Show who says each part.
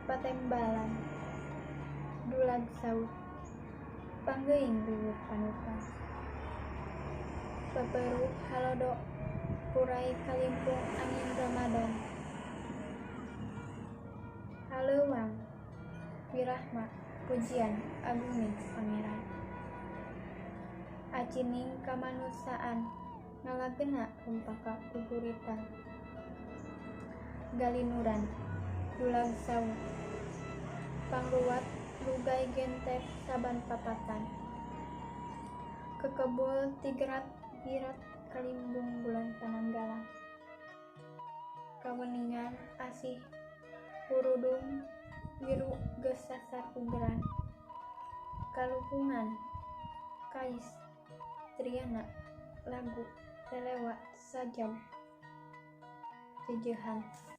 Speaker 1: patembalan dulag saut panggeuing riweuh panuka peperuh halodok purai kalimpung angin Ramadan haleuwang wirahma pujian agunging pangeran acining kamanusaan ngalagena rumpaka guguritan galinuran dulag saut pangruwat lugay gentep saban papatan kekebul tigrat girat kalimbung bulan pananggalang kaweningan asih purudung wiru geus sasar ugeran kalupungan kais triana lagu lelewat sajam jejehan